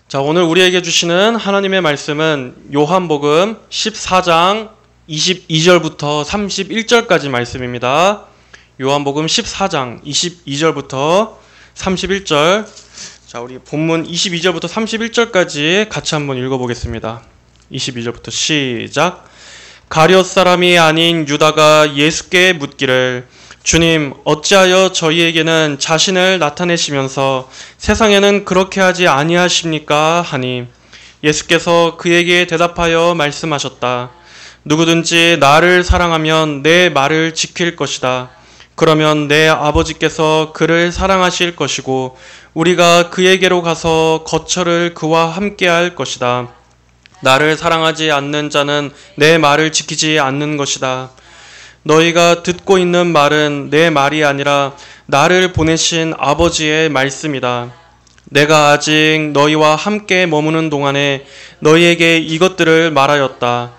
자, 오늘 우리에게 주시는 하나님의 말씀은 요한복음 14장 22절부터 31절까지 말씀입니다. 요한복음 14장 22절부터 31절. 자, 우리 본문 22절부터 31절까지 같이 한번 읽어보겠습니다. 22절부터 시작. 가룟 사람이 아닌 유다가 예수께 묻기를 주님, 어찌하여 저희에게는 자신을 나타내시면서 세상에는 그렇게 하지 아니하십니까? 하니 예수께서 그에게 대답하여 말씀하셨다. 누구든지 나를 사랑하면 내 말을 지킬 것이다. 그러면 내 아버지께서 그를 사랑하실 것이고 우리가 그에게로 가서 거처를 그와 함께 할 것이다. 나를 사랑하지 않는 자는 내 말을 지키지 않는 것이다. 너희가 듣고 있는 말은 내 말이 아니라 나를 보내신 아버지의 말씀이다. 내가 아직 너희와 함께 머무는 동안에 너희에게 이것들을 말하였다.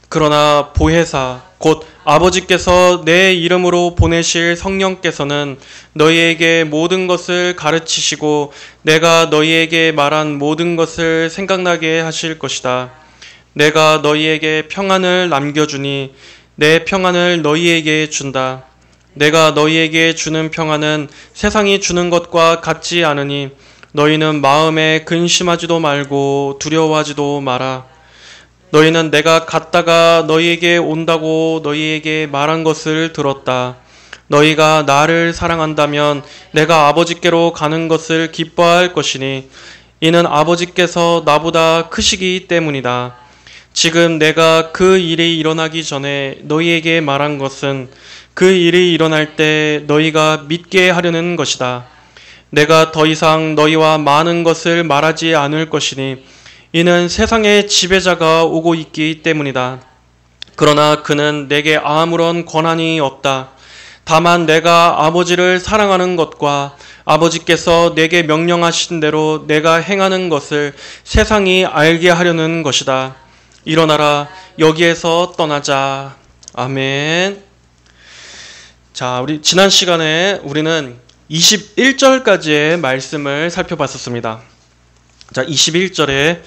그러나 보혜사 곧 아버지께서 내 이름으로 보내실 성령께서는 너희에게 모든 것을 가르치시고 내가 너희에게 말한 모든 것을 생각나게 하실 것이다. 내가 너희에게 평안을 남겨주니 내 평안을 너희에게 준다. 내가 너희에게 주는 평안은 세상이 주는 것과 같지 않으니 너희는 마음에 근심하지도 말고 두려워하지도 마라. 너희는 내가 갔다가 너희에게 온다고 너희에게 말한 것을 들었다. 너희가 나를 사랑한다면 내가 아버지께로 가는 것을 기뻐할 것이니 이는 아버지께서 나보다 크시기 때문이다. 지금 내가 그 일이 일어나기 전에 너희에게 말한 것은 그 일이 일어날 때 너희가 믿게 하려는 것이다. 내가 더 이상 너희와 많은 것을 말하지 않을 것이니 이는 세상의 지배자가 오고 있기 때문이다. 그러나 그는 내게 아무런 권한이 없다. 다만 내가 아버지를 사랑하는 것과 아버지께서 내게 명령하신 대로 내가 행하는 것을 세상이 알게 하려는 것이다. 일어나라, 여기에서 떠나자. 아멘. 자, 우리 지난 시간에 우리는 21절까지의 말씀을 살펴봤었습니다. 자, 21절에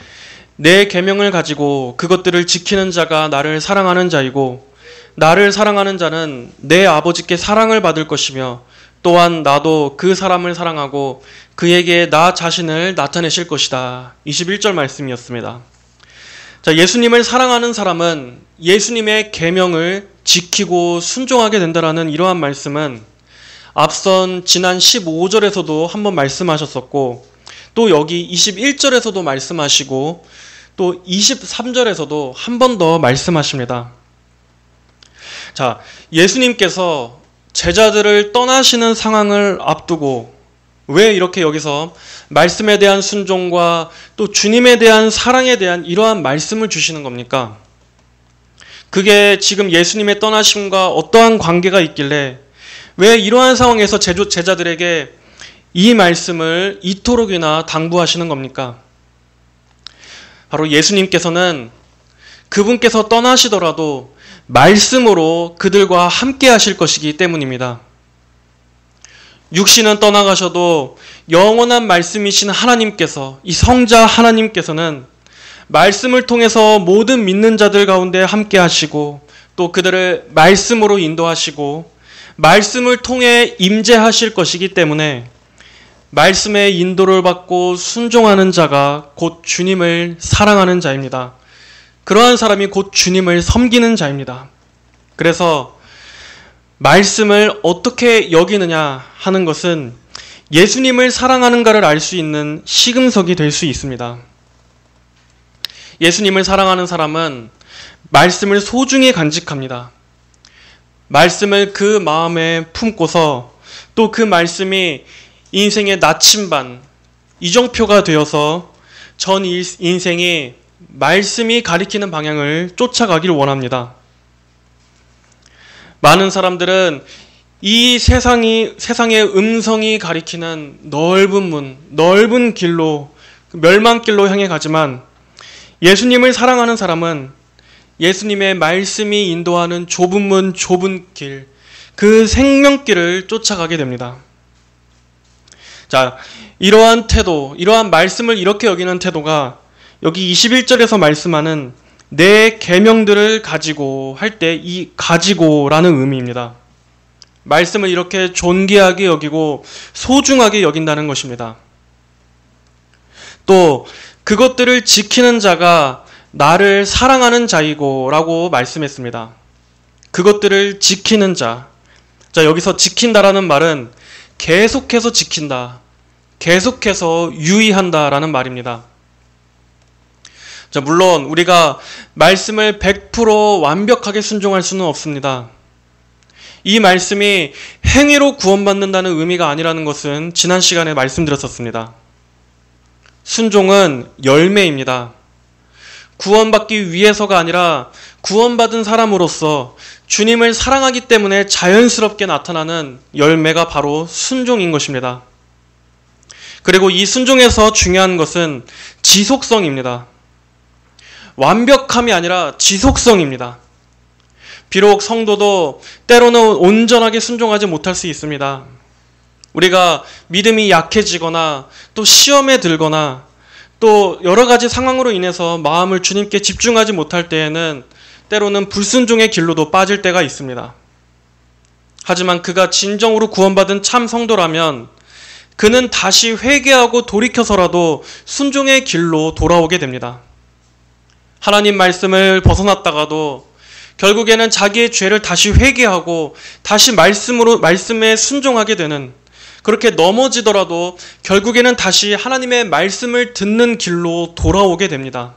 내 계명을 가지고 그것들을 지키는 자가 나를 사랑하는 자이고 나를 사랑하는 자는 내 아버지께 사랑을 받을 것이며 또한 나도 그 사람을 사랑하고 그에게 나 자신을 나타내실 것이다. 21절 말씀이었습니다. 자, 예수님을 사랑하는 사람은 예수님의 계명을 지키고 순종하게 된다라는 이러한 말씀은 앞선 지난 15절에서도 한번 말씀하셨었고 또 여기 21절에서도 말씀하시고 또 23절에서도 한 번 더 말씀하십니다. 자, 예수님께서 제자들을 떠나시는 상황을 앞두고 왜 이렇게 여기서 말씀에 대한 순종과 또 주님에 대한 사랑에 대한 이러한 말씀을 주시는 겁니까? 그게 지금 예수님의 떠나심과 어떠한 관계가 있길래 왜 이러한 상황에서 제자들에게 이 말씀을 이토록이나 당부하시는 겁니까? 바로 예수님께서는 그분께서 떠나시더라도 말씀으로 그들과 함께 하실 것이기 때문입니다. 육신은 떠나가셔도 영원한 말씀이신 하나님께서, 이 성자 하나님께서는 말씀을 통해서 모든 믿는 자들 가운데 함께 하시고 또 그들을 말씀으로 인도하시고 말씀을 통해 임재하실 것이기 때문에 말씀의 인도를 받고 순종하는 자가 곧 주님을 사랑하는 자입니다. 그러한 사람이 곧 주님을 섬기는 자입니다. 그래서 말씀을 어떻게 여기느냐 하는 것은 예수님을 사랑하는가를 알 수 있는 시금석이 될 수 있습니다. 예수님을 사랑하는 사람은 말씀을 소중히 간직합니다. 말씀을 그 마음에 품고서 또 그 말씀이 인생의 나침반, 이정표가 되어서 전 인생이 말씀이 가리키는 방향을 쫓아가기를 원합니다. 많은 사람들은 이 세상의 음성이 가리키는 넓은 문, 넓은 길로, 멸망길로 향해 가지만 예수님을 사랑하는 사람은 예수님의 말씀이 인도하는 좁은 문, 좁은 길, 그 생명길을 쫓아가게 됩니다. 자, 이러한 태도, 이러한 말씀을 이렇게 여기는 태도가 여기 21절에서 말씀하는 내 계명들을 가지고 할 때 이 가지고라는 의미입니다. 말씀을 이렇게 존귀하게 여기고 소중하게 여긴다는 것입니다. 또 그것들을 지키는 자가 나를 사랑하는 자이고 라고 말씀했습니다. 그것들을 지키는 자. 자, 여기서 지킨다라는 말은 계속해서 지킨다, 계속해서 유의한다 라는 말입니다. 자, 물론 우리가 말씀을 100% 완벽하게 순종할 수는 없습니다. 이 말씀이 행위로 구원받는다는 의미가 아니라는 것은 지난 시간에 말씀드렸었습니다. 순종은 열매입니다. 구원받기 위해서가 아니라 구원받은 사람으로서 주님을 사랑하기 때문에 자연스럽게 나타나는 열매가 바로 순종인 것입니다. 그리고 이 순종에서 중요한 것은 지속성입니다. 완벽함이 아니라 지속성입니다. 비록 성도도 때로는 온전하게 순종하지 못할 수 있습니다. 우리가 믿음이 약해지거나 또 시험에 들거나 또 여러 가지 상황으로 인해서 마음을 주님께 집중하지 못할 때에는 때로는 불순종의 길로도 빠질 때가 있습니다. 하지만 그가 진정으로 구원받은 참 성도라면 그는 다시 회개하고 돌이켜서라도 순종의 길로 돌아오게 됩니다. 하나님 말씀을 벗어났다가도 결국에는 자기의 죄를 다시 회개하고 다시 말씀에 순종하게 되는, 그렇게 넘어지더라도 결국에는 다시 하나님의 말씀을 듣는 길로 돌아오게 됩니다.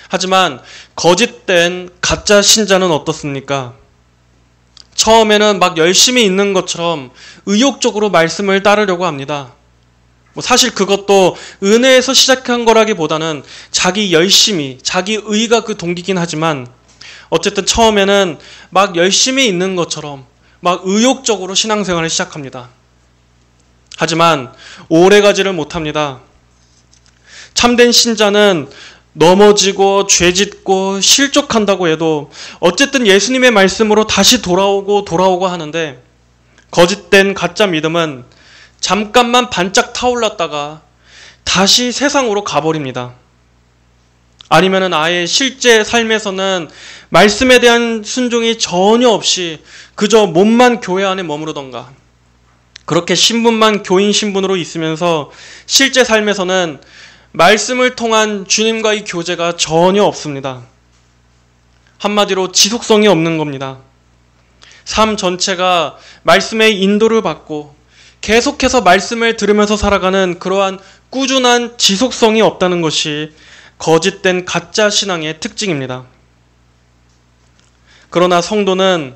하지만 거짓된 가짜 신자는 어떻습니까? 처음에는 막 열심히 있는 것처럼 의욕적으로 말씀을 따르려고 합니다. 사실 그것도 은혜에서 시작한 거라기보다는 자기 열심히, 자기 의가 그 동기긴 하지만 어쨌든 처음에는 막 열심히 있는 것처럼 막 의욕적으로 신앙생활을 시작합니다. 하지만 오래가지를 못합니다. 참된 신자는 넘어지고 죄짓고 실족한다고 해도 어쨌든 예수님의 말씀으로 다시 돌아오고 하는데, 거짓된 가짜 믿음은 잠깐만 반짝 타올랐다가 다시 세상으로 가버립니다. 아니면은 아예 실제 삶에서는 말씀에 대한 순종이 전혀 없이 그저 몸만 교회 안에 머무르던가, 그렇게 신분만 교인 신분으로 있으면서 실제 삶에서는 말씀을 통한 주님과의 교제가 전혀 없습니다. 한마디로 지속성이 없는 겁니다. 삶 전체가 말씀의 인도를 받고 계속해서 말씀을 들으면서 살아가는 그러한 꾸준한 지속성이 없다는 것이 거짓된 가짜 신앙의 특징입니다. 그러나 성도는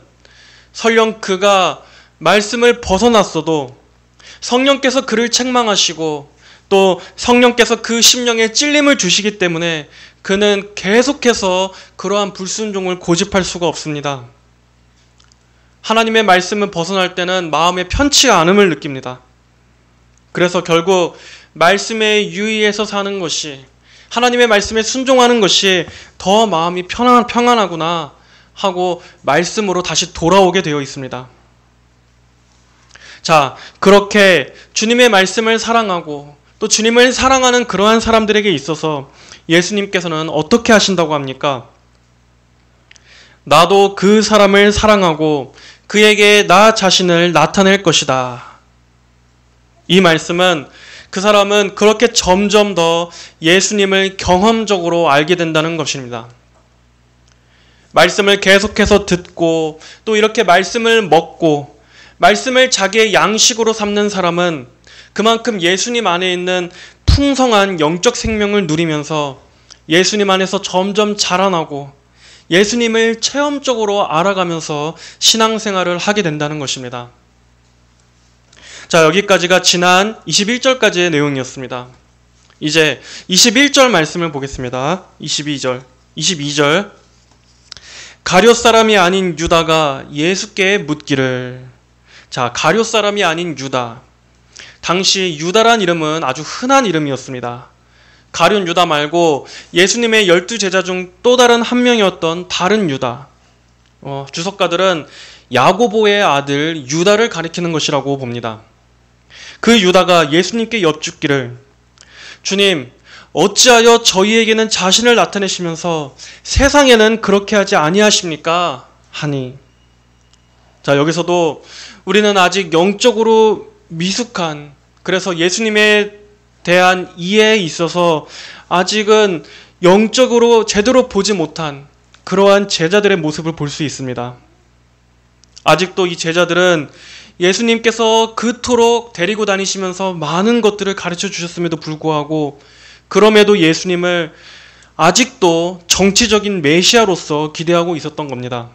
설령 그가 말씀을 벗어났어도 성령께서 그를 책망하시고 또 성령께서 그 심령에 찔림을 주시기 때문에 그는 계속해서 그러한 불순종을 고집할 수가 없습니다. 하나님의 말씀을 벗어날 때는 마음에 편치가 않음을 느낍니다. 그래서 결국 말씀에 유의해서 사는 것이, 하나님의 말씀에 순종하는 것이 더 마음이 평안하구나 하고 말씀으로 다시 돌아오게 되어 있습니다. 자, 그렇게 주님의 말씀을 사랑하고 또 주님을 사랑하는 그러한 사람들에게 있어서 예수님께서는 어떻게 하신다고 합니까? 나도 그 사람을 사랑하고 그에게 나 자신을 나타낼 것이다. 이 말씀은 그 사람은 그렇게 점점 더 예수님을 경험적으로 알게 된다는 것입니다. 말씀을 계속해서 듣고 또 이렇게 말씀을 먹고 말씀을 자기의 양식으로 삼는 사람은 그만큼 예수님 안에 있는 풍성한 영적 생명을 누리면서 예수님 안에서 점점 자라나고 예수님을 체험적으로 알아가면서 신앙생활을 하게 된다는 것입니다. 자, 여기까지가 지난 21절까지의 내용이었습니다. 이제 21절 말씀을 보겠습니다. 22절. 가룟 사람이 아닌 유다가 예수께 묻기를. 자, 가룟 사람이 아닌 유다. 당시 유다란 이름은 아주 흔한 이름이었습니다. 가룟 유다 말고 예수님의 12제자 중 또 다른 한 명이었던 다른 유다. 주석가들은 야고보의 아들 유다를 가리키는 것이라고 봅니다. 그 유다가 예수님께 여쭙기를 주님, 어찌하여 저희에게는 자신을 나타내시면서 세상에는 그렇게 하지 아니하십니까? 하니. 자, 여기서도 우리는 아직 영적으로 미숙한, 그래서 예수님에 대한 이해에 있어서 아직은 영적으로 제대로 보지 못한 그러한 제자들의 모습을 볼 수 있습니다. 아직도 이 제자들은 예수님께서 그토록 데리고 다니시면서 많은 것들을 가르쳐 주셨음에도 불구하고 그럼에도 예수님을 아직도 정치적인 메시아로서 기대하고 있었던 겁니다.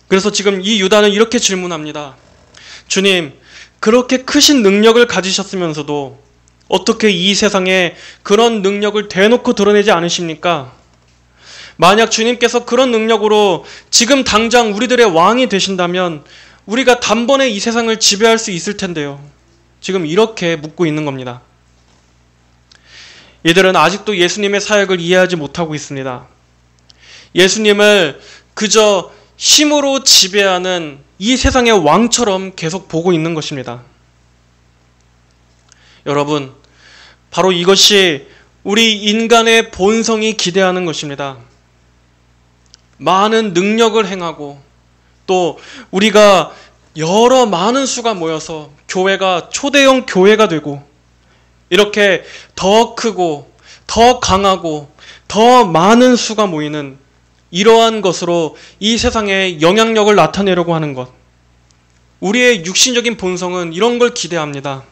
그래서 지금 이 유다는 이렇게 질문합니다. 주님, 그렇게 크신 능력을 가지셨으면서도 어떻게 이 세상에 그런 능력을 대놓고 드러내지 않으십니까? 만약 주님께서 그런 능력으로 지금 당장 우리들의 왕이 되신다면 우리가 단번에 이 세상을 지배할 수 있을 텐데요. 지금 이렇게 묻고 있는 겁니다. 이들은 아직도 예수님의 사역을 이해하지 못하고 있습니다. 예수님을 그저 힘으로 지배하는 이 세상의 왕처럼 계속 보고 있는 것입니다. 여러분, 바로 이것이 우리 인간의 본성이 기대하는 것입니다. 많은 능력을 행하고 또 우리가 여러 많은 수가 모여서 교회가 초대형 교회가 되고 이렇게 더 크고 더 강하고 더 많은 수가 모이는 이러한 것으로 이 세상에 영향력을 나타내려고 하는 것. 우리의 육신적인 본성은 이런 걸 기대합니다.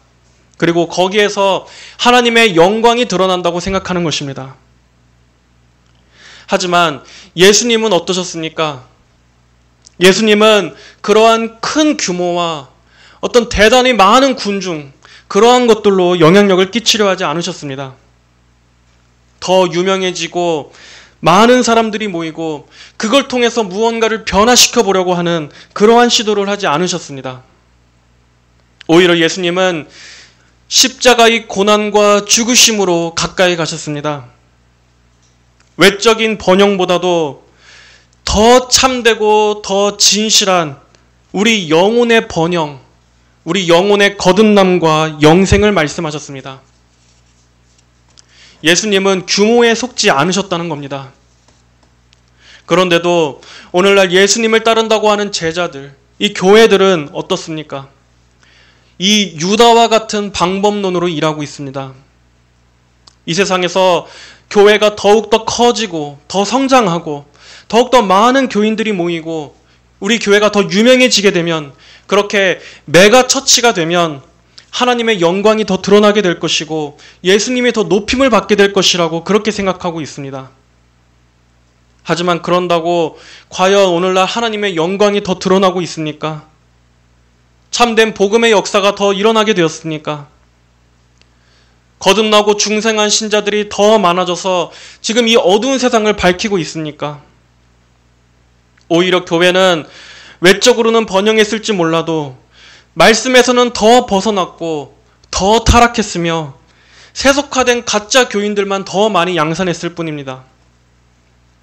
그리고 거기에서 하나님의 영광이 드러난다고 생각하는 것입니다. 하지만 예수님은 어떠셨습니까? 예수님은 그러한 큰 규모와 어떤 대단히 많은 군중, 그러한 것들로 영향력을 끼치려 하지 않으셨습니다. 더 유명해지고 많은 사람들이 모이고 그걸 통해서 무언가를 변화시켜 보려고 하는 그러한 시도를 하지 않으셨습니다. 오히려 예수님은 십자가의 고난과 죽으심으로 가까이 가셨습니다. 외적인 번영보다도 더 참되고 더 진실한 우리 영혼의 번영, 우리 영혼의 거듭남과 영생을 말씀하셨습니다. 예수님은 규모에 속지 않으셨다는 겁니다. 그런데도 오늘날 예수님을 따른다고 하는 제자들, 이 교회들은 어떻습니까? 이 유다와 같은 방법론으로 일하고 있습니다. 이 세상에서 교회가 더욱더 커지고 더 성장하고 더욱더 많은 교인들이 모이고 우리 교회가 더 유명해지게 되면 그렇게 메가 처치가 되면 하나님의 영광이 더 드러나게 될 것이고 예수님이 더 높임을 받게 될 것이라고 그렇게 생각하고 있습니다. 하지만 그런다고 과연 오늘날 하나님의 영광이 더 드러나고 있습니까? 참된 복음의 역사가 더 일어나게 되었습니까? 거듭나고 중생한 신자들이 더 많아져서 지금 이 어두운 세상을 밝히고 있습니까? 오히려 교회는 외적으로는 번영했을지 몰라도 말씀에서는 더 벗어났고 더 타락했으며 세속화된 가짜 교인들만 더 많이 양산했을 뿐입니다.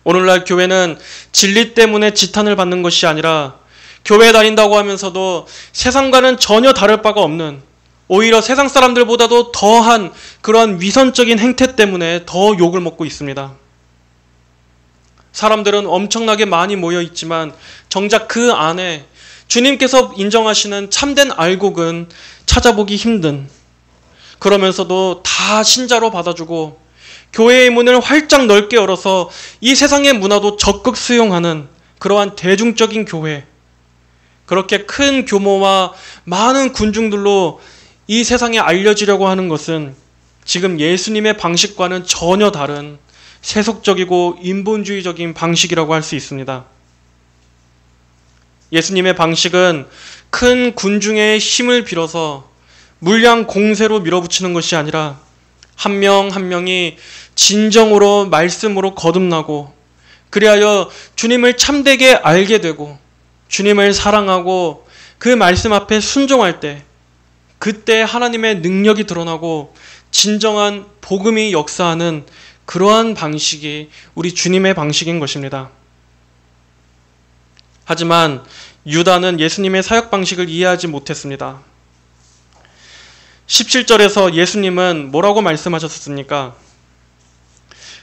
오늘날 교회는 진리 때문에 지탄을 받는 것이 아니라 교회에 다닌다고 하면서도 세상과는 전혀 다를 바가 없는 오히려 세상 사람들보다도 더한 그러한 위선적인 행태 때문에 더 욕을 먹고 있습니다. 사람들은 엄청나게 많이 모여 있지만 정작 그 안에 주님께서 인정하시는 참된 알곡은 찾아보기 힘든, 그러면서도 다 신자로 받아주고 교회의 문을 활짝 넓게 열어서 이 세상의 문화도 적극 수용하는 그러한 대중적인 교회, 그렇게 큰 규모와 많은 군중들로 이 세상에 알려지려고 하는 것은 지금 예수님의 방식과는 전혀 다른 세속적이고 인본주의적인 방식이라고 할 수 있습니다. 예수님의 방식은 큰 군중의 힘을 빌어서 물량 공세로 밀어붙이는 것이 아니라 한 명 한 명이 진정으로 말씀으로 거듭나고 그리하여 주님을 참되게 알게 되고 주님을 사랑하고 그 말씀 앞에 순종할 때 그때 하나님의 능력이 드러나고 진정한 복음이 역사하는 그러한 방식이 우리 주님의 방식인 것입니다. 하지만 유다는 예수님의 사역 방식을 이해하지 못했습니다. 17절에서 예수님은 뭐라고 말씀하셨습니까?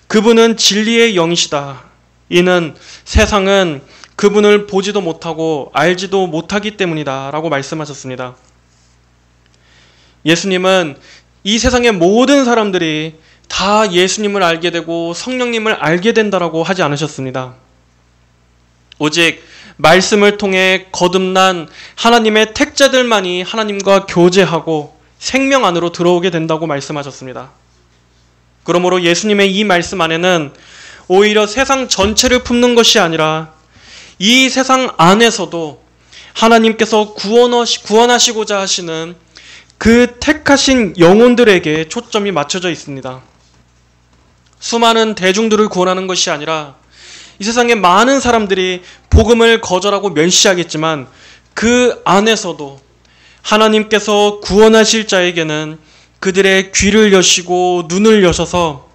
그분은 진리의 영이시다. 이는 세상은 그분을 보지도 못하고 알지도 못하기 때문이다 라고 말씀하셨습니다. 예수님은 이 세상의 모든 사람들이 다 예수님을 알게 되고 성령님을 알게 된다라고 하지 않으셨습니다. 오직 말씀을 통해 거듭난 하나님의 택자들만이 하나님과 교제하고 생명 안으로 들어오게 된다고 말씀하셨습니다. 그러므로 예수님의 이 말씀 안에는 오히려 세상 전체를 품는 것이 아니라 이 세상 안에서도 하나님께서 구원하시고자 하시는 그 택하신 영혼들에게 초점이 맞춰져 있습니다. 수많은 대중들을 구원하는 것이 아니라 이 세상의 많은 사람들이 복음을 거절하고 멸시하겠지만 그 안에서도 하나님께서 구원하실 자에게는 그들의 귀를 여시고 눈을 여셔서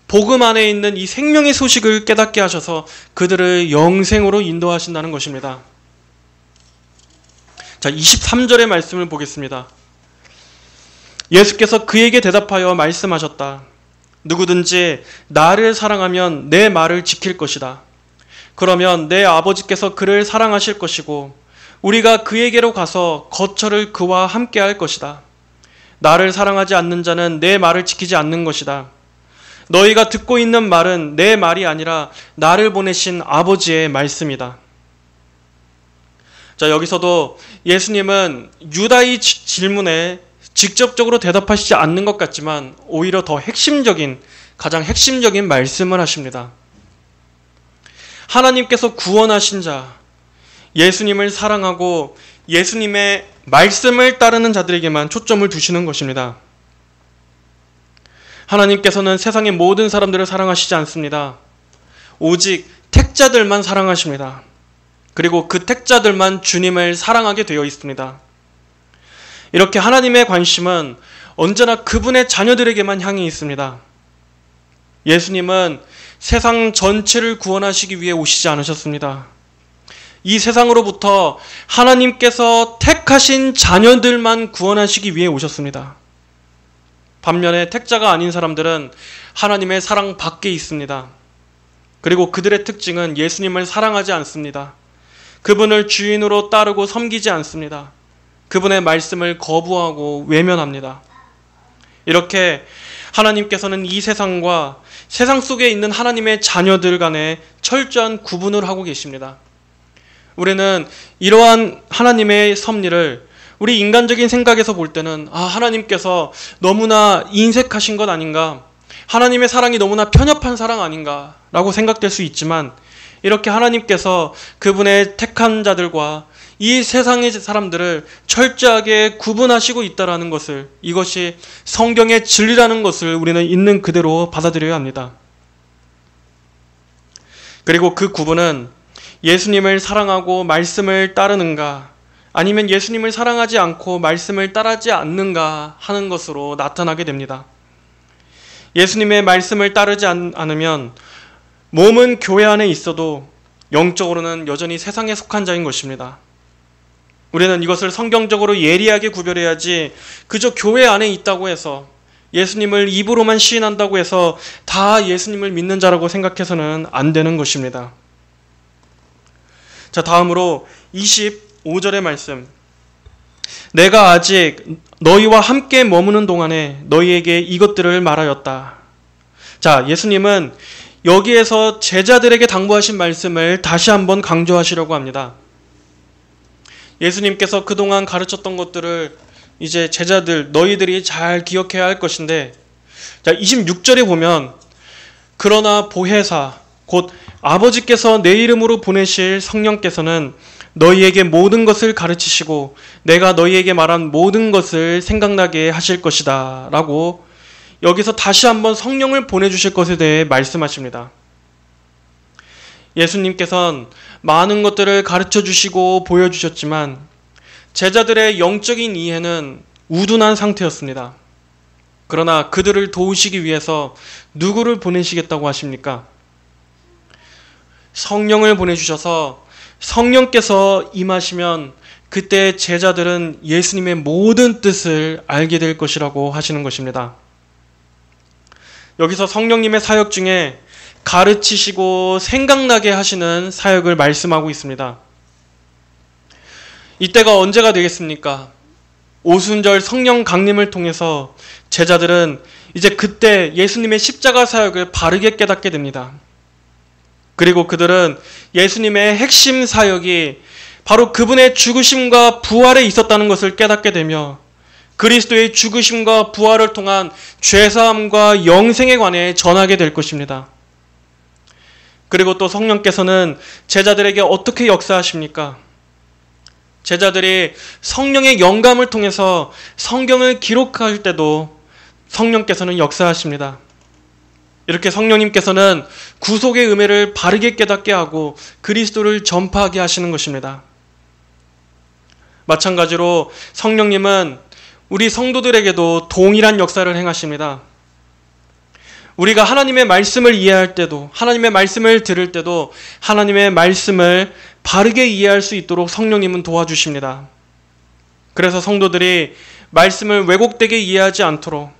복음 안에 있는 이 생명의 소식을 깨닫게 하셔서 그들을 영생으로 인도하신다는 것입니다. 자, 23절의 말씀을 보겠습니다. 예수께서 그에게 대답하여 말씀하셨다. 누구든지 나를 사랑하면 내 말을 지킬 것이다. 그러면 내 아버지께서 그를 사랑하실 것이고 우리가 그에게로 가서 거처를 그와 함께 할 것이다. 나를 사랑하지 않는 자는 내 말을 지키지 않는 것이다. 너희가 듣고 있는 말은 내 말이 아니라 나를 보내신 아버지의 말씀이다. 자, 여기서도 예수님은 유다의 질문에 직접적으로 대답하시지 않는 것 같지만 오히려 더 가장 핵심적인 말씀을 하십니다. 하나님께서 구원하신 자, 예수님을 사랑하고 예수님의 말씀을 따르는 자들에게만 초점을 두시는 것입니다. 하나님께서는 세상의 모든 사람들을 사랑하시지 않습니다. 오직 택자들만 사랑하십니다. 그리고 그 택자들만 주님을 사랑하게 되어 있습니다. 이렇게 하나님의 관심은 언제나 그분의 자녀들에게만 향해 있습니다. 예수님은 세상 전체를 구원하시기 위해 오시지 않으셨습니다. 이 세상으로부터 하나님께서 택하신 자녀들만 구원하시기 위해 오셨습니다. 반면에 택자가 아닌 사람들은 하나님의 사랑 밖에 있습니다. 그리고 그들의 특징은 예수님을 사랑하지 않습니다. 그분을 주인으로 따르고 섬기지 않습니다. 그분의 말씀을 거부하고 외면합니다. 이렇게 하나님께서는 이 세상과 세상 속에 있는 하나님의 자녀들 간에 철저한 구분을 하고 계십니다. 우리는 이러한 하나님의 섭리를 우리 인간적인 생각에서 볼 때는 하나님께서 너무나 인색하신 것 아닌가, 하나님의 사랑이 너무나 편협한 사랑 아닌가 라고 생각될 수 있지만 이렇게 하나님께서 그분의 택한 자들과 이 세상의 사람들을 철저하게 구분하시고 있다는 것을, 이것이 성경의 진리라는 것을 우리는 있는 그대로 받아들여야 합니다. 그리고 그 구분은 예수님을 사랑하고 말씀을 따르는가, 아니면 예수님을 사랑하지 않고 말씀을 따르지 않는가 하는 것으로 나타나게 됩니다. 예수님의 말씀을 따르지 않으면 몸은 교회 안에 있어도 영적으로는 여전히 세상에 속한 자인 것입니다. 우리는 이것을 성경적으로 예리하게 구별해야지 그저 교회 안에 있다고 해서 예수님을 입으로만 시인한다고 해서 다 예수님을 믿는 자라고 생각해서는 안 되는 것입니다. 자, 다음으로 25절의 말씀. 내가 아직 너희와 함께 머무는 동안에 너희에게 이것들을 말하였다. 자, 예수님은 여기에서 제자들에게 당부하신 말씀을 다시 한번 강조하시려고 합니다. 예수님께서 그동안 가르쳤던 것들을 이제 제자들, 너희들이 잘 기억해야 할 것인데, 자, 26절에 보면 그러나 보혜사, 곧 아버지께서 내 이름으로 보내실 성령께서는 너희에게 모든 것을 가르치시고 내가 너희에게 말한 모든 것을 생각나게 하실 것이다 라고 여기서 다시 한번 성령을 보내주실 것에 대해 말씀하십니다. 예수님께서는 많은 것들을 가르쳐 주시고 보여주셨지만 제자들의 영적인 이해는 우둔한 상태였습니다. 그러나 그들을 도우시기 위해서 누구를 보내시겠다고 하십니까? 성령을 보내주셔서 성령께서 임하시면 그때 제자들은 예수님의 모든 뜻을 알게 될 것이라고 하시는 것입니다. 여기서 성령님의 사역 중에 가르치시고 생각나게 하시는 사역을 말씀하고 있습니다. 이때가 언제가 되겠습니까? 오순절 성령 강림을 통해서 제자들은 이제 그때 예수님의 십자가 사역을 바르게 깨닫게 됩니다. 그리고 그들은 예수님의 핵심 사역이 바로 그분의 죽으심과 부활에 있었다는 것을 깨닫게 되며 그리스도의 죽으심과 부활을 통한 죄사함과 영생에 관해 전하게 될 것입니다. 그리고 또 성령께서는 제자들에게 어떻게 역사하십니까? 제자들이 성령의 영감을 통해서 성경을 기록할 때도 성령께서는 역사하십니다. 이렇게 성령님께서는 구속의 의미를 바르게 깨닫게 하고 그리스도를 전파하게 하시는 것입니다. 마찬가지로 성령님은 우리 성도들에게도 동일한 역사를 행하십니다. 우리가 하나님의 말씀을 이해할 때도, 하나님의 말씀을 들을 때도 하나님의 말씀을 바르게 이해할 수 있도록 성령님은 도와주십니다. 그래서 성도들이 말씀을 왜곡되게 이해하지 않도록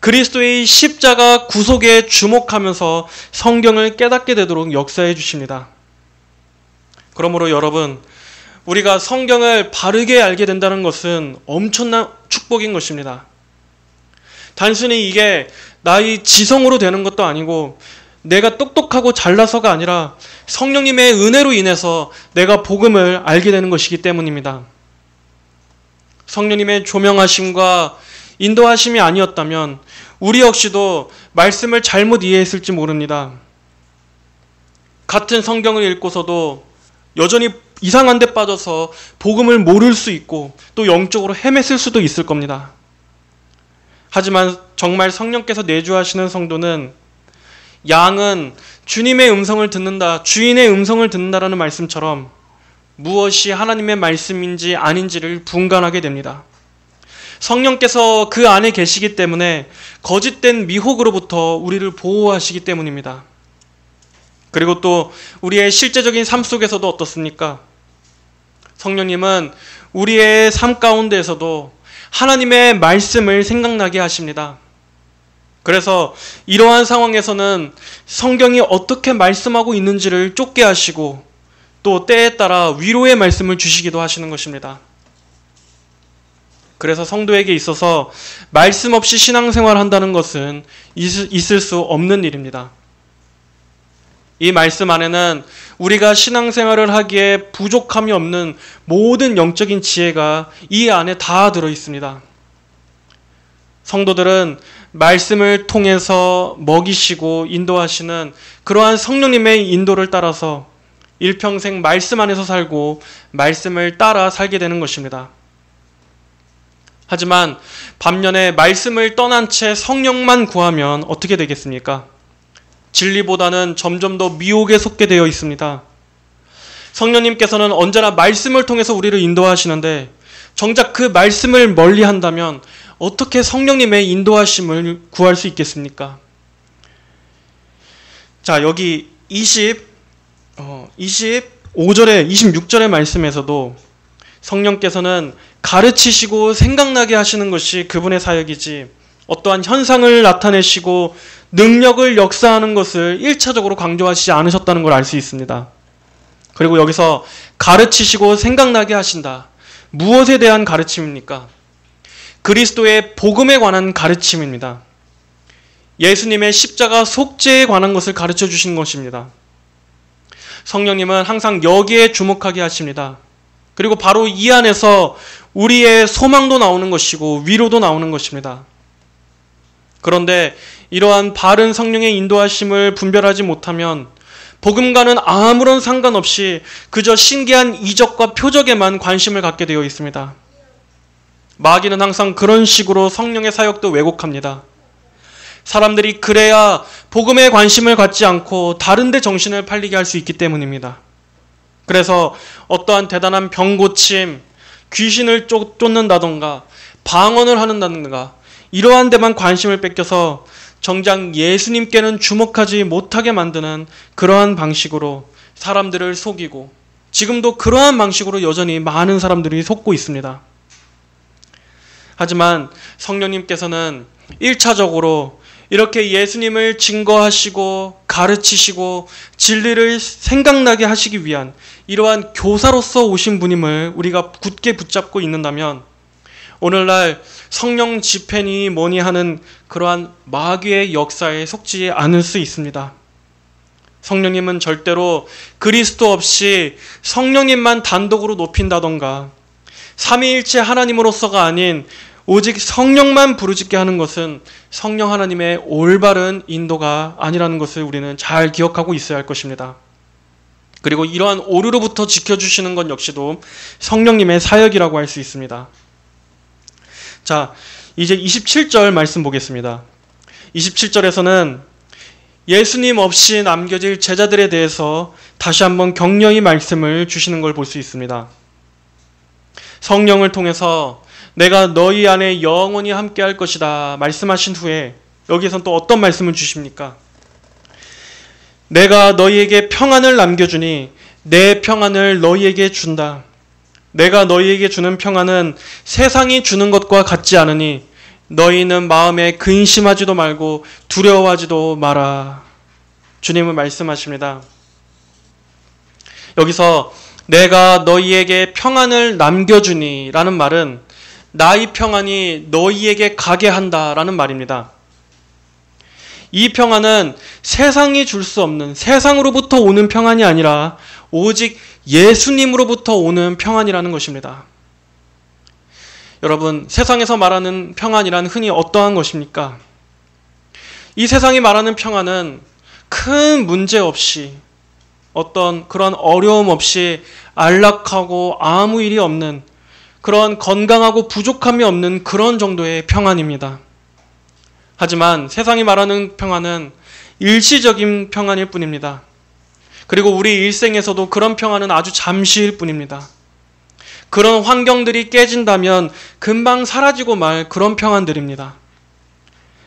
그리스도의 십자가 구속에 주목하면서 성경을 깨닫게 되도록 역사해 주십니다. 그러므로 여러분, 우리가 성경을 바르게 알게 된다는 것은 엄청난 축복인 것입니다. 단순히 이게 나의 지성으로 되는 것도 아니고 내가 똑똑하고 잘나서가 아니라 성령님의 은혜로 인해서 내가 복음을 알게 되는 것이기 때문입니다. 성령님의 조명하심과 인도하심이 아니었다면 우리 역시도 말씀을 잘못 이해했을지 모릅니다. 같은 성경을 읽고서도 여전히 이상한 데 빠져서 복음을 모를 수 있고 또 영적으로 헤맸을 수도 있을 겁니다. 하지만 정말 성령께서 내주하시는 성도는 양은 주님의 음성을 듣는다, 주인의 음성을 듣는다라는 말씀처럼 무엇이 하나님의 말씀인지 아닌지를 분간하게 됩니다. 성령께서 그 안에 계시기 때문에 거짓된 미혹으로부터 우리를 보호하시기 때문입니다. 그리고 또 우리의 실제적인 삶 속에서도 어떻습니까? 성령님은 우리의 삶 가운데에서도 하나님의 말씀을 생각나게 하십니다. 그래서 이러한 상황에서는 성경이 어떻게 말씀하고 있는지를 쫓게 하시고 또 때에 따라 위로의 말씀을 주시기도 하시는 것입니다. 그래서 성도에게 있어서 말씀 없이 신앙생활을 한다는 것은 있을 수 없는 일입니다. 이 말씀 안에는 우리가 신앙생활을 하기에 부족함이 없는 모든 영적인 지혜가 이 안에 다 들어 있습니다. 성도들은 말씀을 통해서 먹이시고 인도하시는 그러한 성령님의 인도를 따라서 일평생 말씀 안에서 살고 말씀을 따라 살게 되는 것입니다. 하지만 반면에 말씀을 떠난 채 성령만 구하면 어떻게 되겠습니까? 진리보다는 점점 더 미혹에 속게 되어 있습니다. 성령님께서는 언제나 말씀을 통해서 우리를 인도하시는데 정작 그 말씀을 멀리 한다면 어떻게 성령님의 인도하심을 구할 수 있겠습니까? 자, 여기 25절에 26절의 말씀에서도 성령께서는 가르치시고 생각나게 하시는 것이 그분의 사역이지 어떠한 현상을 나타내시고 능력을 역사하는 것을 1차적으로 강조하시지 않으셨다는 걸 알 수 있습니다. 그리고 여기서 가르치시고 생각나게 하신다. 무엇에 대한 가르침입니까? 그리스도의 복음에 관한 가르침입니다. 예수님의 십자가 속죄에 관한 것을 가르쳐 주신 것입니다. 성령님은 항상 여기에 주목하게 하십니다. 그리고 바로 이 안에서 우리의 소망도 나오는 것이고 위로도 나오는 것입니다. 그런데 이러한 바른 성령의 인도하심을 분별하지 못하면 복음과는 아무런 상관없이 그저 신기한 이적과 표적에만 관심을 갖게 되어 있습니다. 마귀는 항상 그런 식으로 성령의 사역도 왜곡합니다. 사람들이 그래야 복음에 관심을 갖지 않고 다른 데 정신을 팔리게 할 수 있기 때문입니다. 그래서 어떠한 대단한 병고침, 귀신을 쫓는다던가 방언을 하는다던가 이러한 데만 관심을 뺏겨서 정작 예수님께는 주목하지 못하게 만드는 그러한 방식으로 사람들을 속이고 지금도 그러한 방식으로 여전히 많은 사람들이 속고 있습니다. 하지만 성령님께서는 1차적으로 이렇게 예수님을 증거하시고 가르치시고 진리를 생각나게 하시기 위한 이러한 교사로서 오신 분임을 우리가 굳게 붙잡고 있는다면 오늘날 성령 집회니 뭐니 하는 그러한 마귀의 역사에 속지 않을 수 있습니다. 성령님은 절대로 그리스도 없이 성령님만 단독으로 높인다던가 삼위일체 하나님으로서가 아닌 오직 성령만 부르짖게 하는 것은 성령 하나님의 올바른 인도가 아니라는 것을 우리는 잘 기억하고 있어야 할 것입니다. 그리고 이러한 오류로부터 지켜주시는 것 역시도 성령님의 사역이라고 할 수 있습니다. 자, 이제 27절 말씀 보겠습니다. 27절에서는 예수님 없이 남겨질 제자들에 대해서 다시 한번 격려의 말씀을 주시는 걸 볼 수 있습니다. 성령을 통해서 내가 너희 안에 영원히 함께 할 것이다 말씀하신 후에 여기에선 또 어떤 말씀을 주십니까? 내가 너희에게 평안을 남겨주니 내 평안을 너희에게 준다. 내가 너희에게 주는 평안은 세상이 주는 것과 같지 않으니 너희는 마음에 근심하지도 말고 두려워하지도 마라. 주님은 말씀하십니다. 여기서 내가 너희에게 평안을 남겨주니 라는 말은 나의 평안이 너희에게 가게 한다라는 말입니다. 이 평안은 세상이 줄 수 없는 세상으로부터 오는 평안이 아니라 오직 예수님으로부터 오는 평안이라는 것입니다. 여러분, 세상에서 말하는 평안이란 흔히 어떠한 것입니까? 이 세상이 말하는 평안은 큰 문제 없이 어떤 그런 어려움 없이 안락하고 아무 일이 없는 그런 건강하고 부족함이 없는 그런 정도의 평안입니다. 하지만 세상이 말하는 평안은 일시적인 평안일 뿐입니다. 그리고 우리 일생에서도 그런 평안은 아주 잠시일 뿐입니다. 그런 환경들이 깨진다면 금방 사라지고 말 그런 평안들입니다.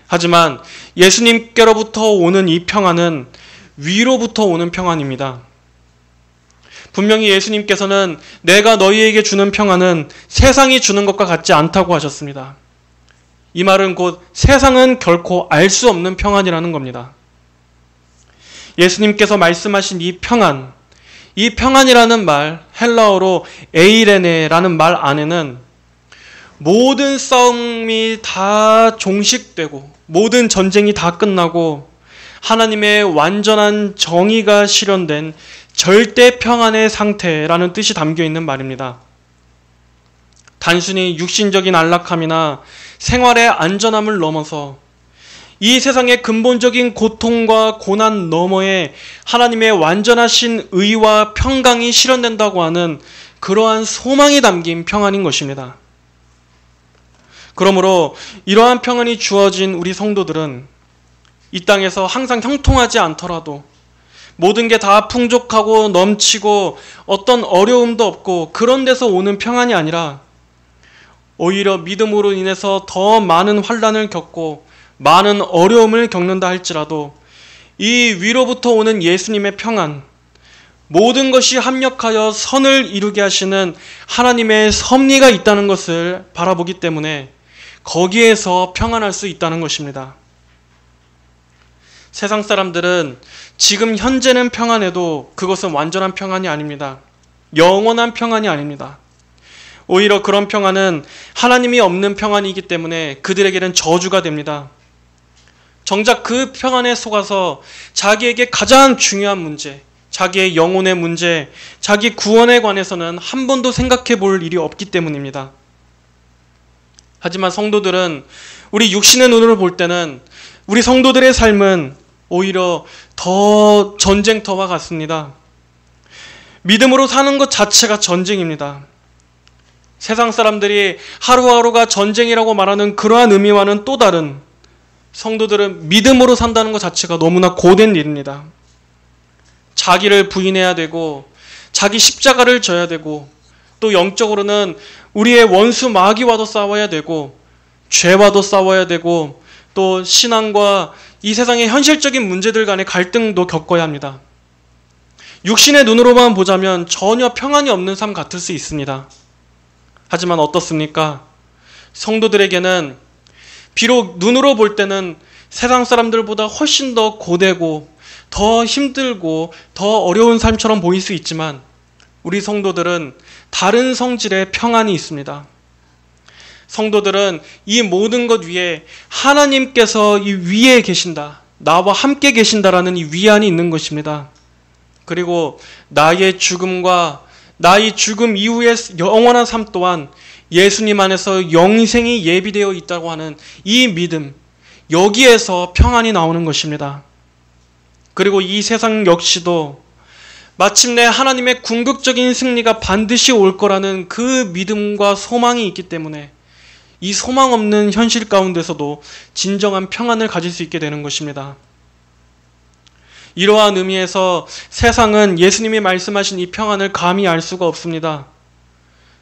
하지만 예수님께로부터 오는 이 평안은 위로부터 오는 평안입니다. 분명히 예수님께서는 내가 너희에게 주는 평안은 세상이 주는 것과 같지 않다고 하셨습니다. 이 말은 곧 세상은 결코 알 수 없는 평안이라는 겁니다. 예수님께서 말씀하신 이 평안이라는 말, 헬라어로 에이레네라는 말 안에는 모든 싸움이 다 종식되고 모든 전쟁이 다 끝나고 하나님의 완전한 정의가 실현된 절대 평안의 상태라는 뜻이 담겨 있는 말입니다. 단순히 육신적인 안락함이나 생활의 안전함을 넘어서 이 세상의 근본적인 고통과 고난 너머에 하나님의 완전하신 의와 평강이 실현된다고 하는 그러한 소망이 담긴 평안인 것입니다. 그러므로 이러한 평안이 주어진 우리 성도들은 이 땅에서 항상 형통하지 않더라도 모든 게 다 풍족하고 넘치고 어떤 어려움도 없고 그런 데서 오는 평안이 아니라 오히려 믿음으로 인해서 더 많은 환난을 겪고 많은 어려움을 겪는다 할지라도 이 위로부터 오는 예수님의 평안, 모든 것이 합력하여 선을 이루게 하시는 하나님의 섭리가 있다는 것을 바라보기 때문에 거기에서 평안할 수 있다는 것입니다. 세상 사람들은 지금 현재는 평안해도 그것은 완전한 평안이 아닙니다. 영원한 평안이 아닙니다. 오히려 그런 평안은 하나님이 없는 평안이기 때문에 그들에게는 저주가 됩니다. 정작 그 평안에 속아서 자기에게 가장 중요한 문제, 자기의 영혼의 문제, 자기 구원에 관해서는 한 번도 생각해 볼 일이 없기 때문입니다. 하지만 성도들은 우리 육신의 눈으로 볼 때는 우리 성도들의 삶은 오히려 더 전쟁터와 같습니다. 믿음으로 사는 것 자체가 전쟁입니다. 세상 사람들이 하루하루가 전쟁이라고 말하는 그러한 의미와는 또 다른 성도들은 믿음으로 산다는 것 자체가 너무나 고된 일입니다. 자기를 부인해야 되고 자기 십자가를 져야 되고 또 영적으로는 우리의 원수 마귀와도 싸워야 되고 죄와도 싸워야 되고 또 신앙과 이 세상의 현실적인 문제들 간의 갈등도 겪어야 합니다. 육신의 눈으로만 보자면 전혀 평안이 없는 삶 같을 수 있습니다. 하지만 어떻습니까? 성도들에게는 비록 눈으로 볼 때는 세상 사람들보다 훨씬 더 고되고 더 힘들고 더 어려운 삶처럼 보일 수 있지만 우리 성도들은 다른 성질의 평안이 있습니다. 성도들은 이 모든 것 위에 하나님께서 이 위에 계신다, 나와 함께 계신다라는 이 위안이 있는 것입니다. 그리고 나의 죽음과 나의 죽음 이후의 영원한 삶 또한 예수님 안에서 영생이 예비되어 있다고 하는 이 믿음, 여기에서 평안이 나오는 것입니다. 그리고 이 세상 역시도 마침내 하나님의 궁극적인 승리가 반드시 올 거라는 그 믿음과 소망이 있기 때문에 이 소망 없는 현실 가운데서도 진정한 평안을 가질 수 있게 되는 것입니다. 이러한 의미에서 세상은 예수님이 말씀하신 이 평안을 감히 알 수가 없습니다.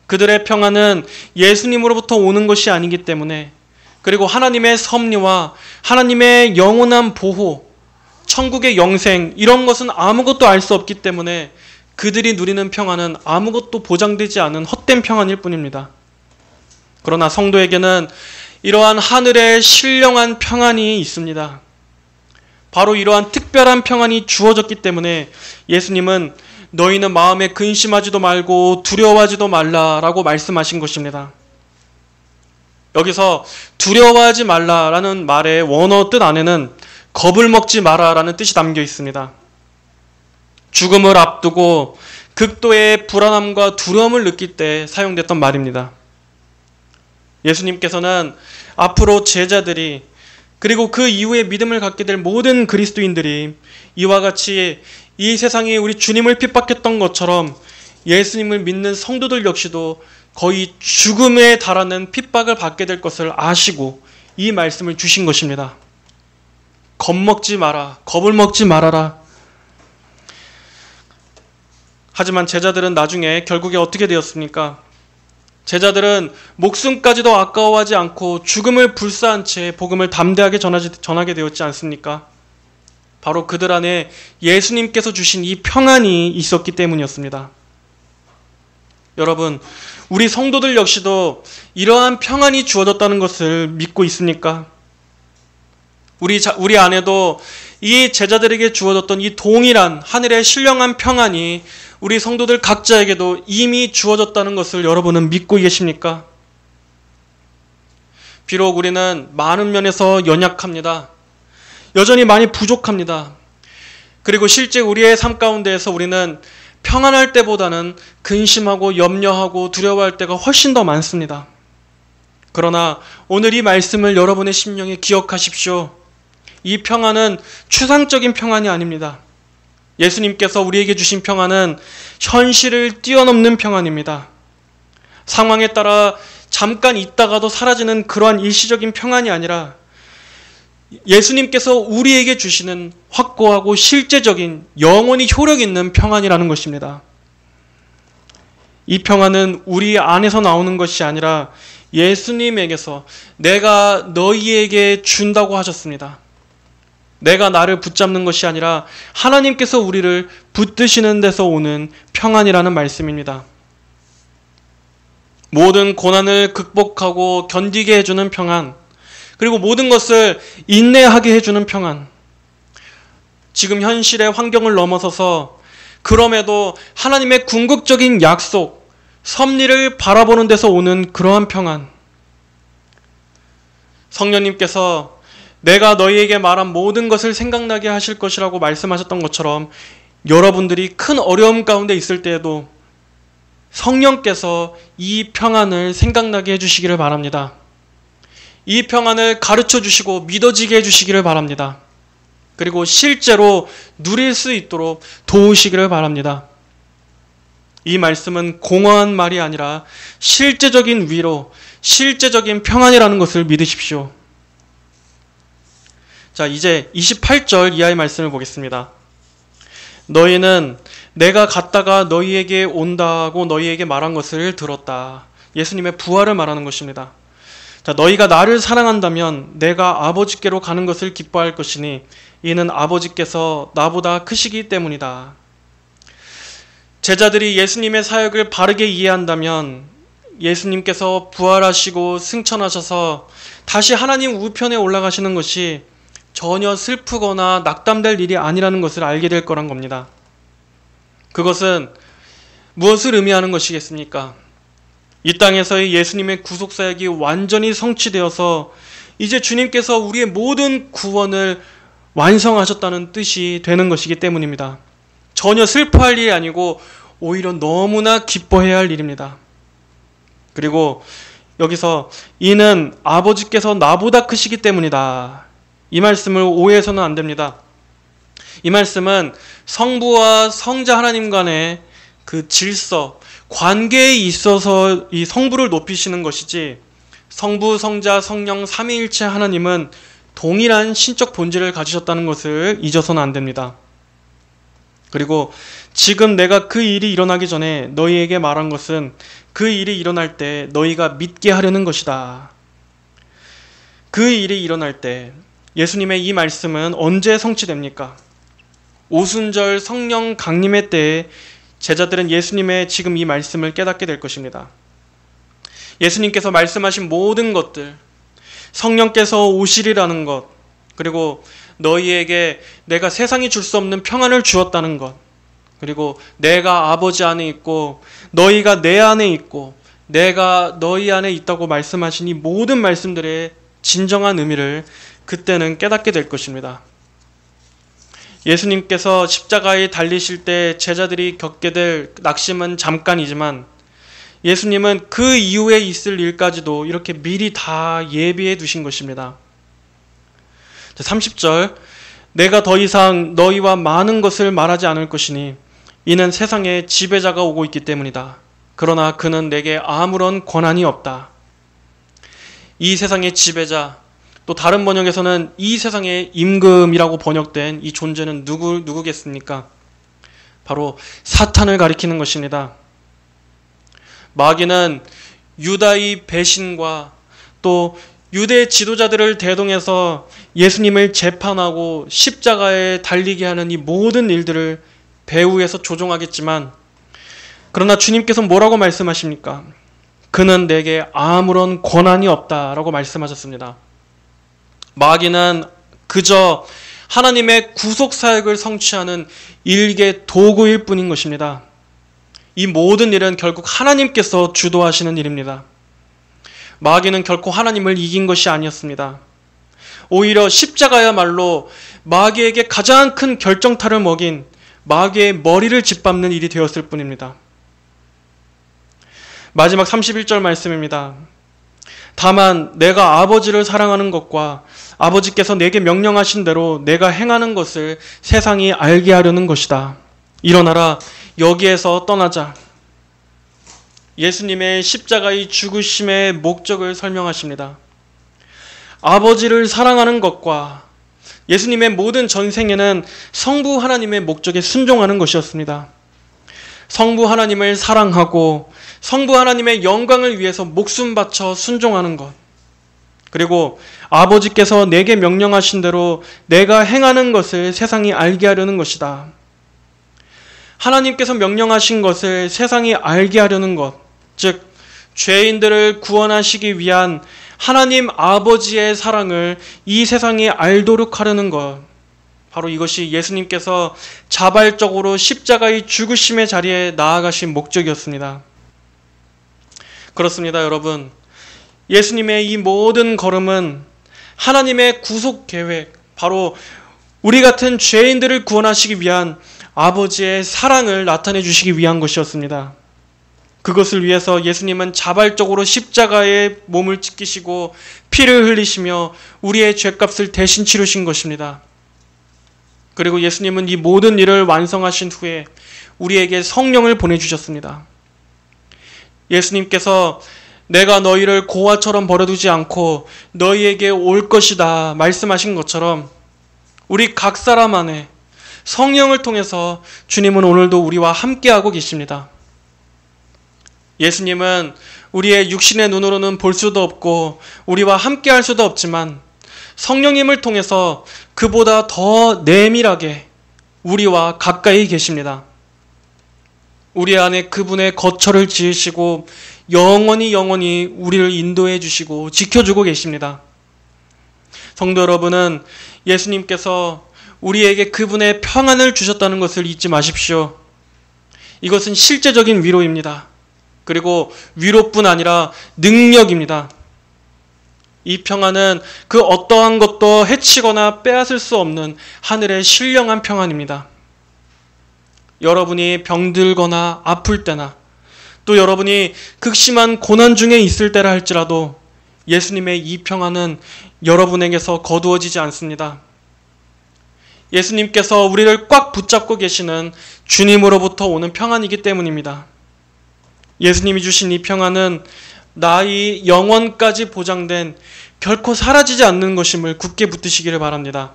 그들의 평안은 예수님으로부터 오는 것이 아니기 때문에, 그리고 하나님의 섭리와 하나님의 영원한 보호, 천국의 영생, 이런 것은 아무것도 알 수 없기 때문에 그들이 누리는 평안은 아무것도 보장되지 않은 헛된 평안일 뿐입니다. 그러나 성도에게는 이러한 하늘의 신령한 평안이 있습니다. 바로 이러한 특별한 평안이 주어졌기 때문에 예수님은 너희는 마음에 근심하지도 말고 두려워하지도 말라라고 말씀하신 것입니다. 여기서 두려워하지 말라라는 말의 원어 뜻 안에는 겁을 먹지 마라라는 뜻이 담겨 있습니다. 죽음을 앞두고 극도의 불안함과 두려움을 느낄 때 사용됐던 말입니다. 예수님께서는 앞으로 제자들이, 그리고 그 이후에 믿음을 갖게 될 모든 그리스도인들이 이와 같이 이 세상이 우리 주님을 핍박했던 것처럼 예수님을 믿는 성도들 역시도 거의 죽음에 달하는 핍박을 받게 될 것을 아시고 이 말씀을 주신 것입니다. 겁먹지 마라, 겁을 먹지 말아라. 하지만 제자들은 나중에 결국에 어떻게 되었습니까? 제자들은 목숨까지도 아까워하지 않고 죽음을 불사한 채 복음을 담대하게 전하게 되었지 않습니까? 바로 그들 안에 예수님께서 주신 이 평안이 있었기 때문이었습니다. 여러분, 우리 성도들 역시도 이러한 평안이 주어졌다는 것을 믿고 있습니까? 우리 안에도 이 제자들에게 주어졌던 이 동일한 하늘의 신령한 평안이 우리 성도들 각자에게도 이미 주어졌다는 것을 여러분은 믿고 계십니까? 비록 우리는 많은 면에서 연약합니다. 여전히 많이 부족합니다. 그리고 실제 우리의 삶 가운데에서 우리는 평안할 때보다는 근심하고 염려하고 두려워할 때가 훨씬 더 많습니다. 그러나 오늘 이 말씀을 여러분의 심령에 기억하십시오. 이 평안은 추상적인 평안이 아닙니다. 예수님께서 우리에게 주신 평안은 현실을 뛰어넘는 평안입니다. 상황에 따라 잠깐 있다가도 사라지는 그러한 일시적인 평안이 아니라 예수님께서 우리에게 주시는 확고하고 실제적인 영원히 효력 있는 평안이라는 것입니다. 이 평안은 우리 안에서 나오는 것이 아니라 예수님에게서 내가 너희에게 준다고 하셨습니다. 내가 나를 붙잡는 것이 아니라 하나님께서 우리를 붙드시는 데서 오는 평안이라는 말씀입니다. 모든 고난을 극복하고 견디게 해주는 평안, 그리고 모든 것을 인내하게 해주는 평안, 지금 현실의 환경을 넘어서서 그럼에도 하나님의 궁극적인 약속, 섭리를 바라보는 데서 오는 그러한 평안. 성령님께서 내가 너희에게 말한 모든 것을 생각나게 하실 것이라고 말씀하셨던 것처럼 여러분들이 큰 어려움 가운데 있을 때에도 성령께서 이 평안을 생각나게 해주시기를 바랍니다. 이 평안을 가르쳐 주시고 믿어지게 해주시기를 바랍니다. 그리고 실제로 누릴 수 있도록 도우시기를 바랍니다. 이 말씀은 공허한 말이 아니라 실제적인 위로, 실제적인 평안이라는 것을 믿으십시오. 자, 이제 28절 이하의 말씀을 보겠습니다. 너희는 내가 갔다가 너희에게 온다고 너희에게 말한 것을 들었다. 예수님의 부활을 말하는 것입니다. 자, 너희가 나를 사랑한다면 내가 아버지께로 가는 것을 기뻐할 것이니 이는 아버지께서 나보다 크시기 때문이다. 제자들이 예수님의 사역을 바르게 이해한다면 예수님께서 부활하시고 승천하셔서 다시 하나님 우편에 올라가시는 것이 전혀 슬프거나 낙담될 일이 아니라는 것을 알게 될 거란 겁니다. 그것은 무엇을 의미하는 것이겠습니까? 이 땅에서의 예수님의 구속사역이 완전히 성취되어서 이제 주님께서 우리의 모든 구원을 완성하셨다는 뜻이 되는 것이기 때문입니다. 전혀 슬퍼할 일이 아니고 오히려 너무나 기뻐해야 할 일입니다. 그리고 여기서 이는 아버지께서 나보다 크시기 때문이다. 이 말씀을 오해해서는 안 됩니다. 이 말씀은 성부와 성자 하나님 간의 그 질서, 관계에 있어서 이 성부를 높이시는 것이지, 성부, 성자, 성령 삼위일체 하나님은 동일한 신적 본질을 가지셨다는 것을 잊어서는 안 됩니다. 그리고 지금 내가 그 일이 일어나기 전에 너희에게 말한 것은 그 일이 일어날 때 너희가 믿게 하려는 것이다. 그 일이 일어날 때 예수님의 이 말씀은 언제 성취됩니까? 오순절 성령 강림의 때에 제자들은 예수님의 지금 이 말씀을 깨닫게 될 것입니다. 예수님께서 말씀하신 모든 것들, 성령께서 오시리라는 것, 그리고 너희에게 내가 세상이 줄 수 없는 평안을 주었다는 것, 그리고 내가 아버지 안에 있고 너희가 내 안에 있고 내가 너희 안에 있다고 말씀하신 이 모든 말씀들의 진정한 의미를 그때는 깨닫게 될 것입니다. 예수님께서 십자가에 달리실 때 제자들이 겪게 될 낙심은 잠깐이지만 예수님은 그 이후에 있을 일까지도 이렇게 미리 다 예비해 두신 것입니다. 30절, 내가 더 이상 너희와 많은 것을 말하지 않을 것이니 이는 세상에 지배자가 오고 있기 때문이다. 그러나 그는 내게 아무런 권한이 없다. 이 세상의 지배자, 또 다른 번역에서는 이 세상의 임금이라고 번역된 이 존재는 누구겠습니까? 바로 사탄을 가리키는 것입니다. 마귀는 유다의 배신과 또 유대 지도자들을 대동해서 예수님을 재판하고 십자가에 달리게 하는 이 모든 일들을 배후에서 조종하겠지만, 그러나 주님께서 뭐라고 말씀하십니까? 그는 내게 아무런 권한이 없다라고 말씀하셨습니다. 마귀는 그저 하나님의 구속사역을 성취하는 일개 도구일 뿐인 것입니다. 이 모든 일은 결국 하나님께서 주도하시는 일입니다. 마귀는 결코 하나님을 이긴 것이 아니었습니다. 오히려 십자가야말로 마귀에게 가장 큰 결정타를 먹인 마귀의 머리를 짓밟는 일이 되었을 뿐입니다. 마지막 31절 말씀입니다. 다만 내가 아버지를 사랑하는 것과 아버지께서 내게 명령하신 대로 내가 행하는 것을 세상이 알게 하려는 것이다. 일어나라, 여기에서 떠나자. 예수님의 십자가의 죽으심의 목적을 설명하십니다. 아버지를 사랑하는 것과 예수님의 모든 전생에는 성부 하나님의 목적에 순종하는 것이었습니다. 성부 하나님을 사랑하고 성부 하나님의 영광을 위해서 목숨 바쳐 순종하는 것, 그리고 아버지께서 내게 명령하신 대로 내가 행하는 것을 세상이 알게 하려는 것이다. 하나님께서 명령하신 것을 세상이 알게 하려는 것, 즉 죄인들을 구원하시기 위한 하나님 아버지의 사랑을 이 세상이 알도록 하려는 것, 바로 이것이 예수님께서 자발적으로 십자가의 죽으심의 자리에 나아가신 목적이었습니다. 그렇습니다, 여러분. 예수님의 이 모든 걸음은 하나님의 구속 계획, 바로 우리 같은 죄인들을 구원하시기 위한 아버지의 사랑을 나타내 주시기 위한 것이었습니다. 그것을 위해서 예수님은 자발적으로 십자가에 몸을 찢기시고 피를 흘리시며 우리의 죄값을 대신 치르신 것입니다. 그리고 예수님은 이 모든 일을 완성하신 후에 우리에게 성령을 보내주셨습니다. 예수님께서 내가 너희를 고아처럼 버려두지 않고 너희에게 올 것이다 말씀하신 것처럼 우리 각 사람 안에 성령을 통해서 주님은 오늘도 우리와 함께하고 계십니다. 예수님은 우리의 육신의 눈으로는 볼 수도 없고 우리와 함께할 수도 없지만 성령님을 통해서 그보다 더 내밀하게 우리와 가까이 계십니다. 우리 안에 그분의 거처를 지으시고 영원히 우리를 인도해 주시고 지켜주고 계십니다. 성도 여러분은 예수님께서 우리에게 그분의 평안을 주셨다는 것을 잊지 마십시오. 이것은 실제적인 위로입니다. 그리고 위로뿐 아니라 능력입니다. 이 평안은 그 어떠한 것도 해치거나 빼앗을 수 없는 하늘의 신령한 평안입니다. 여러분이 병들거나 아플 때나 또 여러분이 극심한 고난 중에 있을 때라 할지라도 예수님의 이 평안은 여러분에게서 거두어지지 않습니다. 예수님께서 우리를 꽉 붙잡고 계시는 주님으로부터 오는 평안이기 때문입니다. 예수님이 주신 이 평안은 나의 영원까지 보장된 결코 사라지지 않는 것임을 굳게 붙드시기를 바랍니다.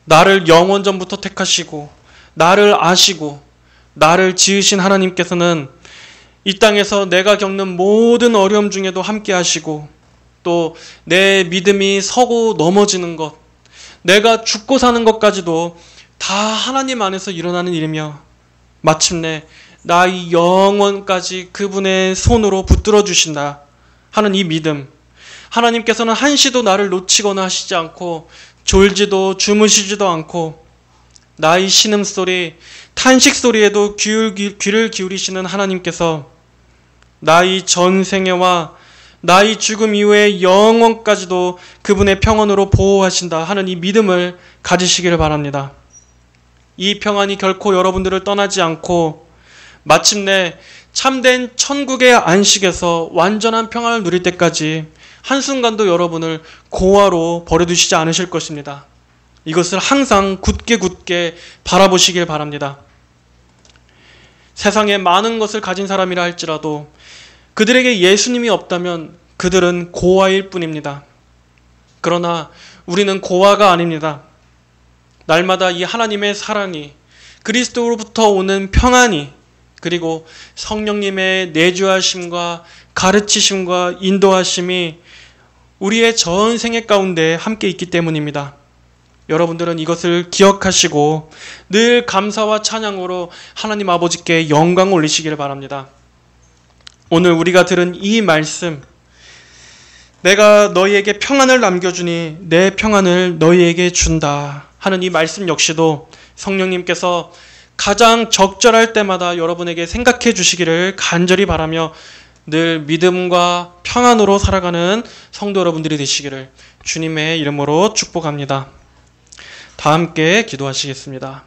나를 영원전부터 택하시고 나를 아시고 나를 지으신 하나님께서는 이 땅에서 내가 겪는 모든 어려움 중에도 함께 하시고 또 내 믿음이 서고 넘어지는 것, 내가 죽고 사는 것까지도 다 하나님 안에서 일어나는 일이며 마침내 나의 영원까지 그분의 손으로 붙들어 주신다 하는 이 믿음, 하나님께서는 한시도 나를 놓치거나 하시지 않고 졸지도 주무시지도 않고 나의 신음소리, 탄식소리에도 귀를 기울이시는 하나님께서 나의 전생애와 나의 죽음 이후의 영원까지도 그분의 평안으로 보호하신다 하는 이 믿음을 가지시기를 바랍니다. 이 평안이 결코 여러분들을 떠나지 않고 마침내 참된 천국의 안식에서 완전한 평안을 누릴 때까지 한순간도 여러분을 고아로 버려두시지 않으실 것입니다. 이것을 항상 굳게 바라보시길 바랍니다. 세상에 많은 것을 가진 사람이라 할지라도 그들에게 예수님이 없다면 그들은 고아일 뿐입니다. 그러나 우리는 고아가 아닙니다. 날마다 이 하나님의 사랑이, 그리스도로부터 오는 평안이, 그리고 성령님의 내주하심과 가르치심과 인도하심이 우리의 전생애 가운데 함께 있기 때문입니다. 여러분들은 이것을 기억하시고 늘 감사와 찬양으로 하나님 아버지께 영광을 올리시기를 바랍니다. 오늘 우리가 들은 이 말씀, 내가 너희에게 평안을 남겨주니 내 평안을 너희에게 준다 하는 이 말씀 역시도 성령님께서 가장 적절할 때마다 여러분에게 생각해 주시기를 간절히 바라며 늘 믿음과 평안으로 살아가는 성도 여러분들이 되시기를 주님의 이름으로 축복합니다. 다 함께 기도하시겠습니다.